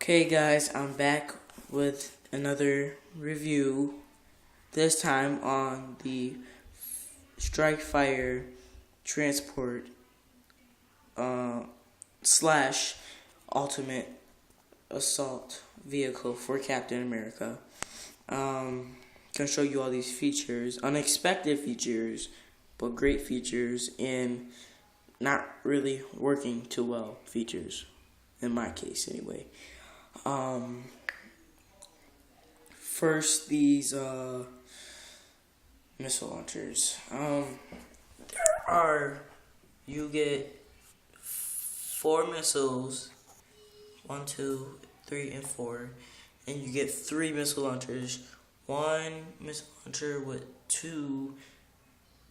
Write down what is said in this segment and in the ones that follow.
Okay guys, I'm back with another review, this time on the STRIKEFIRE Transport slash Ultimate Assault Vehicle for Captain America. Gonna show you all these features, unexpected features, but great features, and not really working too well features, in my case anyway. First, these missile launchers. You get 4 missiles, 1, 2, 3, and 4, and you get 3 missile launchers. 1 missile launcher with 2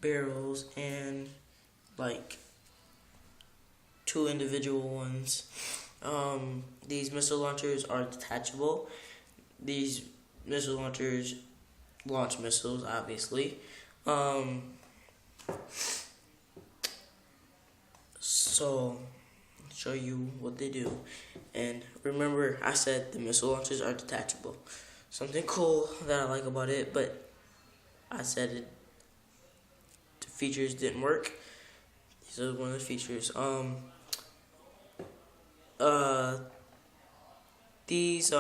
barrels and like 2 individual ones. These missile launchers are detachable. These missile launchers launch missiles, obviously. So, show you what they do. And remember, I said the missile launchers are detachable. Something cool that I like about it, but I said the features didn't work. These are one of the features. There's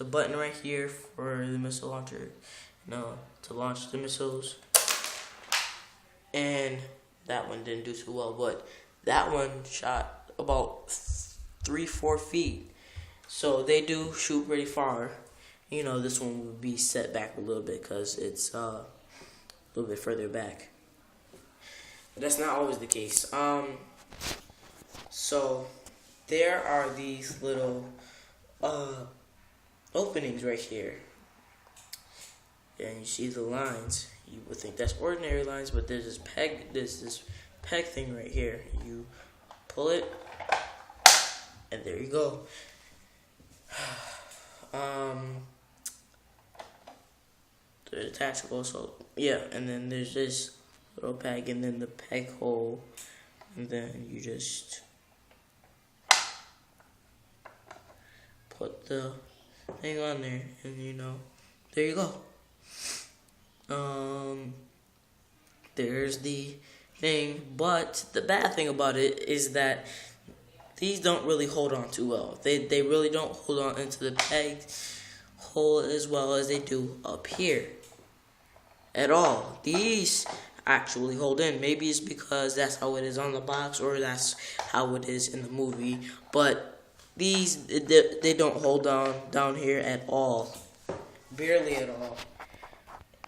a button right here for the missile launcher, to launch the missiles. And that one didn't do too well, but that one shot about 3-4 feet. So they do shoot pretty far. This one would be set back a little bit because it's a little bit further back. But that's not always the case. So there are these little openings right here, and you see the lines. You would think that's ordinary lines, but there's this peg thing right here. You pull it, and there you go. They're detachable, so yeah. And then there's this little peg, and then the peg hole, and then you just put the thing on there, and there you go. There's the thing, but the bad thing about it is that these don't really hold on too well. They really don't hold on into the peg hole as well as they do up here at all. These actually hold in. Maybe it's because that's how it is on the box, or that's how it is in the movie, but these, they don't hold down here at all. Barely at all.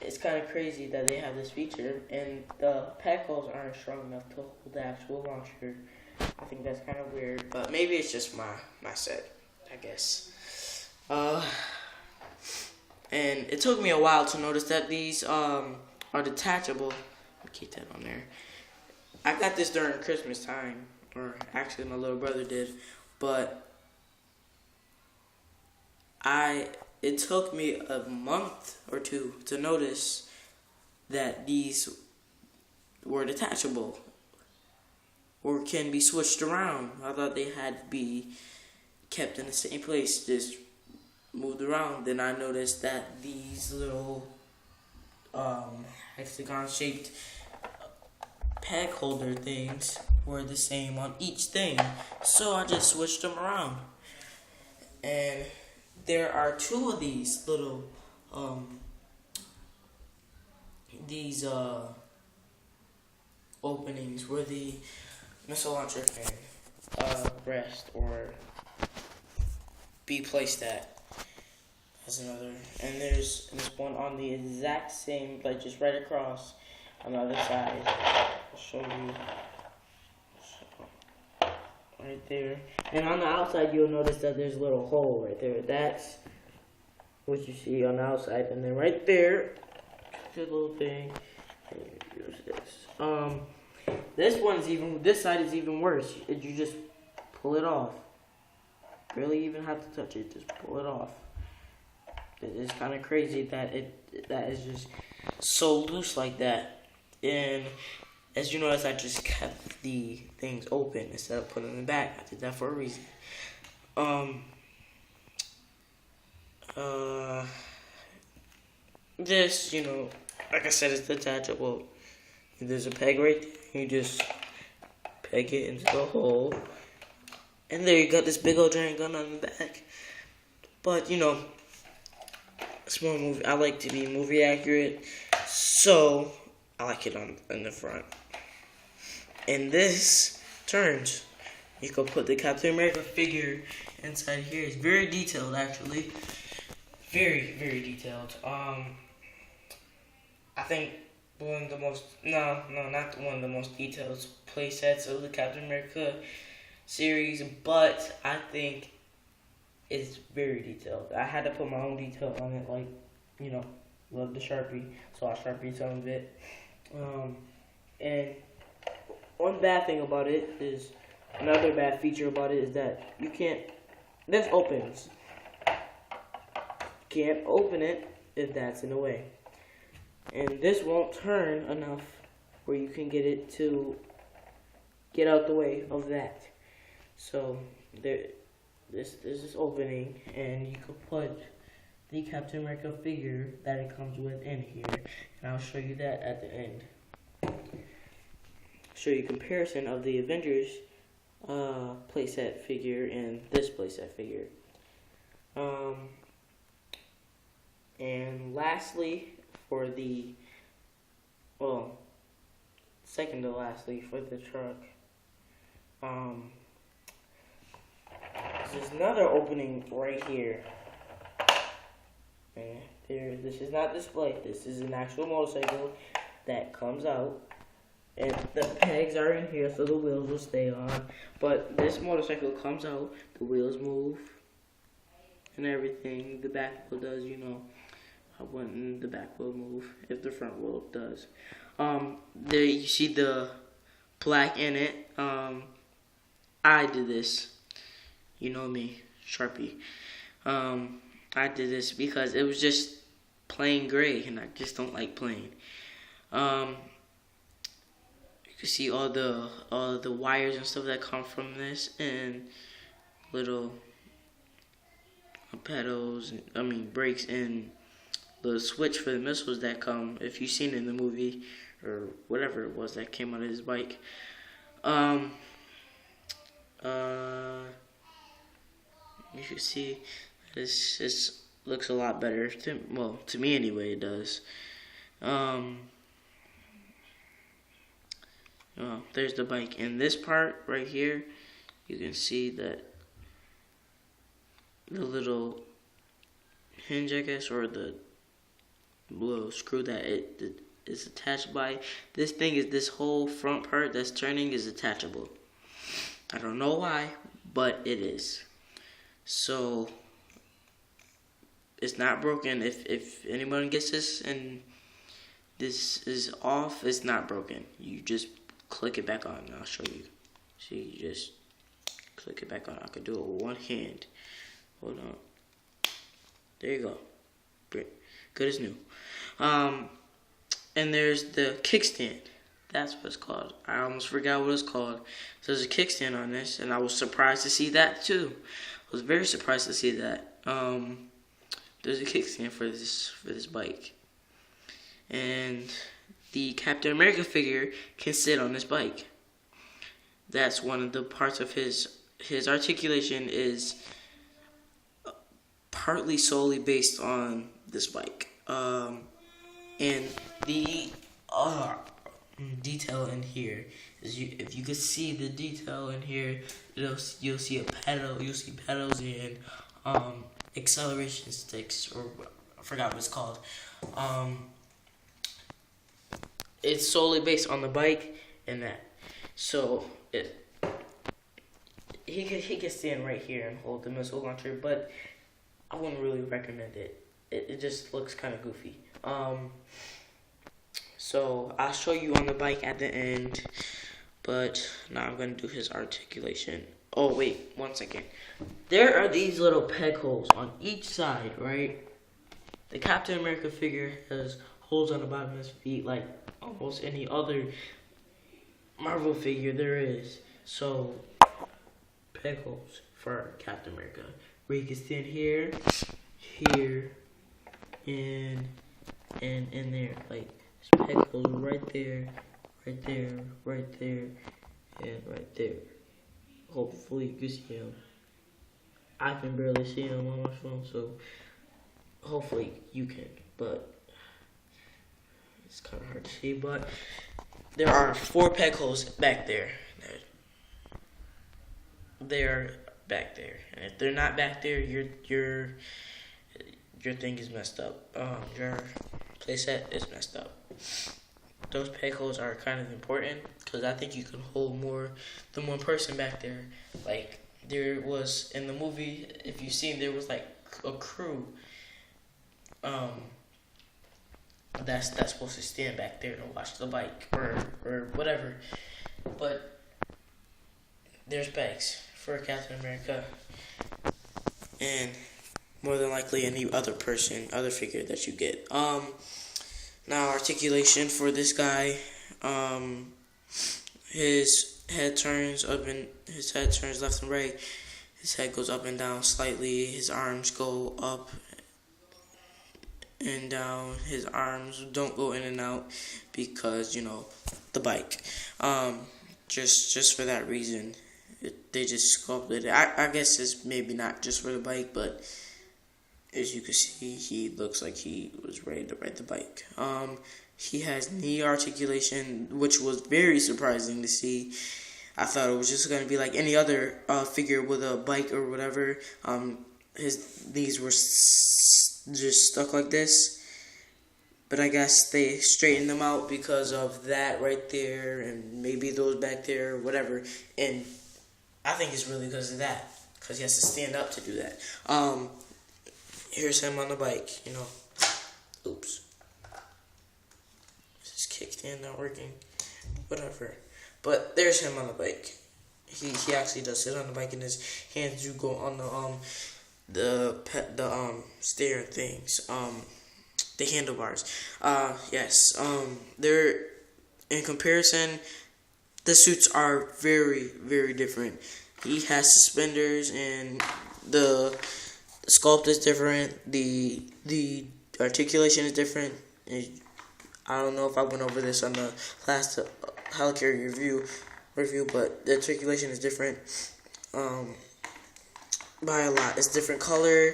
It's kind of crazy that they have this feature, and the peg holes aren't strong enough to hold the actual launcher. I think that's kind of weird, but maybe it's just my set, I guess. And it took me a while to notice that these are detachable. Let me keep that on there. I got this during Christmas time, or actually my little brother did, but it took me a month or 2 to notice that these were detachable or can be switched around. I thought they had to be kept in the same place, just moved around. Then I noticed that these little hexagon-shaped peg holder things were the same on each thing, so I just switched them around. And there are 2 of these little openings where the missile launcher can rest or be placed at. That's another. And there's this one on the exact same, like just right across on the other side. I'll show you. Right there. And on the outside, you'll notice that there's a little hole right there. That's what you see on the outside. And then right there, the little thing. Use this. This side is even worse. You just pull it off. Barely even have to touch it. Just pull it off. It's kind of crazy that that is just so loose like that. And as you notice, I just kept the things open instead of putting them back. I did that for a reason. This, like I said, it's detachable. There's a peg right there. You just peg it into the hole. And there you got this big old giant gun on the back. But, it's more movie. I like to be movie accurate. So, I like it in the front. And this turns. You can put the Captain America figure inside here. It's very detailed, actually. Very, very detailed. I think one of the most, not one of the most detailed playsets of the Captain America series, but I think it's very detailed. I had to put my own detail on it, like, love the Sharpie, so I Sharpie some of it. And one bad thing about it is, another bad feature about it is that this opens. You can't open it if that's in the way. And this won't turn enough where you can get it to get out the way of that. So there's this opening, and you can put the Captain America figure that it comes with in here, and I'll show you that at the end. Show you a comparison of the Avengers playset figure and this playset figure. And lastly, second to lastly for the truck, there's another opening right here. And this is not displayed. This is an actual motorcycle that comes out. And the pegs are in here so the wheels will stay on. But this motorcycle comes out, the wheels move, and everything. The back wheel does, I wouldn't the back wheel move if the front wheel does. There you see the black in it. I did this. You know me, Sharpie. I did this because it was just plain gray, and I just don't like plain. You can see all the wires and stuff that come from this, and little pedals, brakes, and the switch for the missiles that come, if you've seen it in the movie, or whatever it was that came out of his bike. You should see this looks a lot better. To me anyway, it does. There's the bike. In this part right here, you can see that the little hinge, I guess, or the little screw that it is attached by. This whole front part that's turning is attachable. I don't know why, but it is. So it's not broken. If anyone gets this and this is off, it's not broken. You just click it back on, and I'll show you. See, you just click it back on. I could do it with one hand. Hold on. There you go. Good as new. And there's the kickstand. That's what it's called. I almost forgot what it's called. So there's a kickstand on this, and I was surprised to see that too. I was very surprised to see that. There's a kickstand for this bike, and the Captain America figure can sit on this bike. That's one of the parts of his articulation is partly solely based on this bike. And the detail in here is if you could see the detail in here, you'll see a pedal. You'll see pedals and acceleration sticks, or I forgot what it's called. It's solely based on the bike and that. So he could stand right here and hold the missile launcher, but I wouldn't really recommend it. It just looks kind of goofy. So I'll show you on the bike at the end, but now I'm going to do his articulation. Oh, wait, 1 second. There are these little peg holes on each side, right? The Captain America figure has holes on the bottom of his feet like almost any other Marvel figure there is. So, peg holes for Captain America. Where you can stand here here, and there. Like this peg goes right there, right there, right there, and right there. Hopefully you can see him. I can barely see him on my phone, so hopefully you can, but it's kind of hard to see. But there are 4 peg holes back there. They're back there, and if they're not back there, your thing is messed up. Your playset is messed up. Those peg holes are kind of important because I think you can hold more than one person back there. Like there was in the movie, if you seen, there was like a crew that's supposed to stand back there and watch the bike or whatever. But there's pegs for Captain America and more than likely any other figure that you get. Now articulation for this guy, his head turns left and right. His head goes up and down slightly. His arms go up and down. His arms don't go in and out because, you know, the bike. Just for that reason, they just sculpted it. I guess it's maybe not just for the bike, but as you can see, he looks like he was ready to ride the bike. He has knee articulation, which was very surprising to see. I thought it was just going to be like any other figure with a bike or whatever. His knees were just stuck like this. But I guess they straightened them out because of that right there and maybe those back there or whatever. And I think it's really because of that. Because he has to stand up to do that. Here's him on the bike, you know. Oops. This kickstand not working. Whatever. But there's him on the bike. He actually does sit on the bike and his hands do go on the steering things. The handlebars. Yes. They're in comparison, the suits are very, very different. He has suspenders and the sculpt is different. The articulation is different. I don't know if I went over this on the last helicarrier review, but the articulation is different by a lot. It's different color.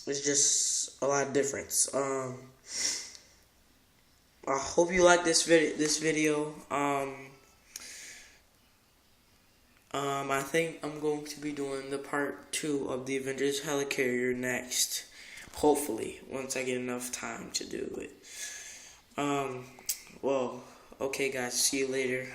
It's just a lot of difference. I hope you like this video. I think I'm going to be doing the part 2 of the Avengers Helicarrier next. Hopefully, once I get enough time to do it. Well, okay guys, see you later.